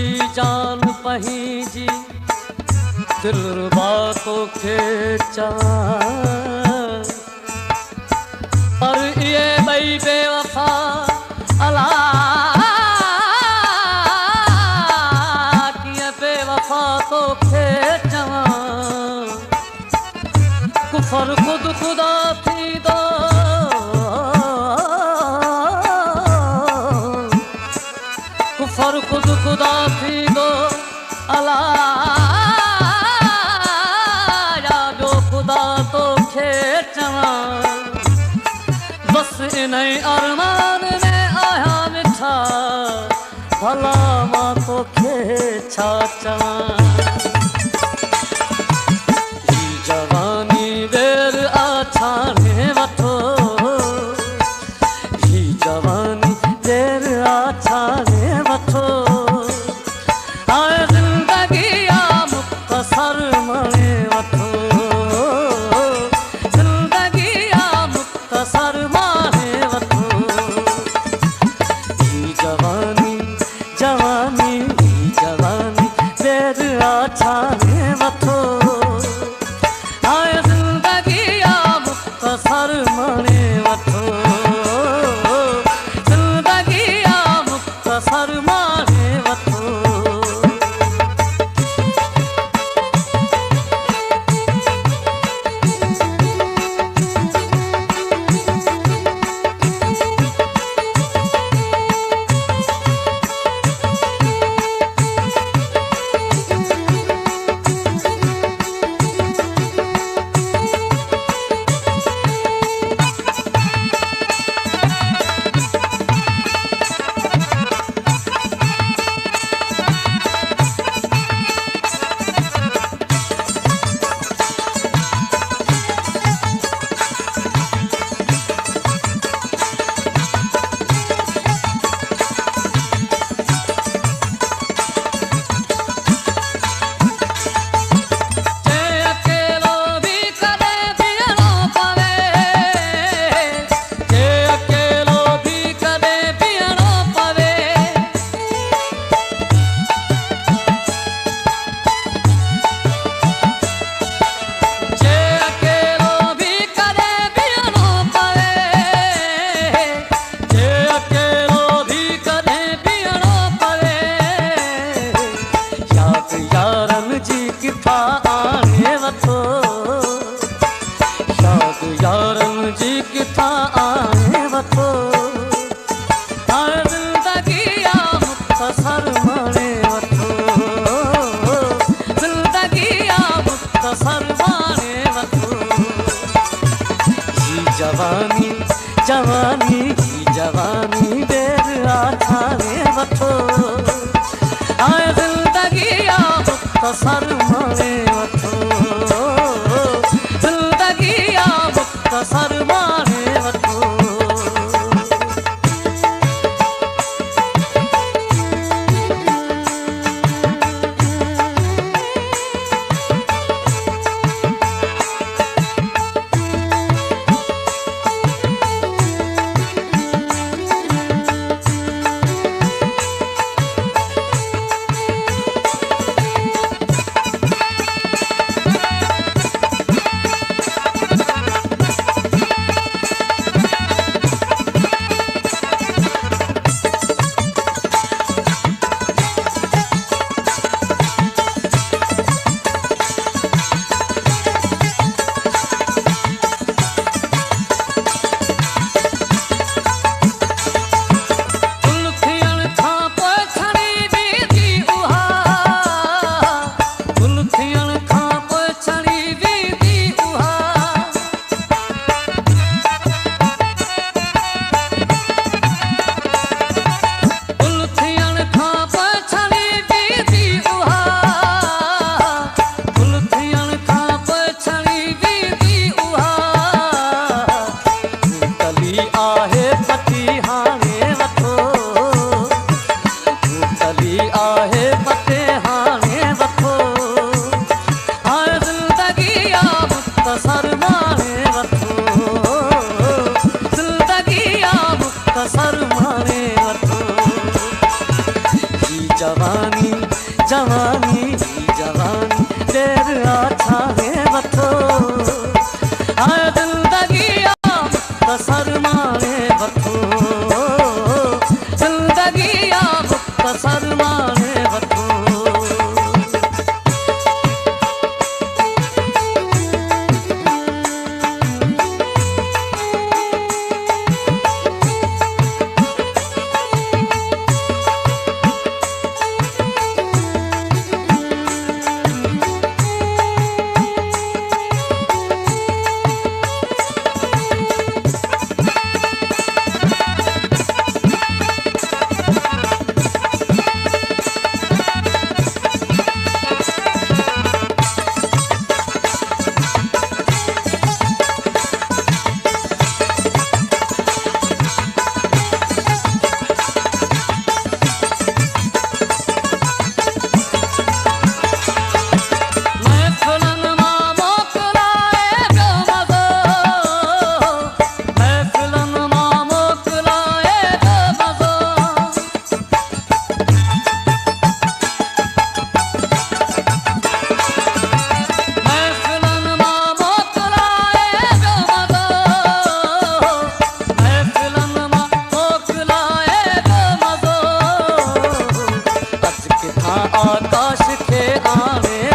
जी जान पही जी दिलरुबा तोखे चवां पर ये ॿई बेवफा अला कीअं बेवफा तोखे चवां कुफर खुद खुदा थींदो कुफर खुद खुदा थींदो अला जो खुदा तोखे चवां बस इन अरमान में आया मिठा भला मां तोखे छा चवां जवानी बेर आछाने वठो ही जवानी बेर आछाने वठो आए जिंदगी आ मुख्तसर माने वठो जिंदगी आ मुख्तसर माने वठो ही जवानी जवानी ही जवानी बेर आछाने वठो सर माने वठो जिंदगी आ मुख्तसर माने वठो जवानी जवानी की जवानी बेर आछाने वठो आए जिंदगी आ मुख्तसर माने वठो जिंदगी आ मुख्तसर माने वठो जवानी जवानी देर आछा है वठो हाय जिंदगी शर्माने वठो जिंदगी शर्माने वठो आकाश के आवे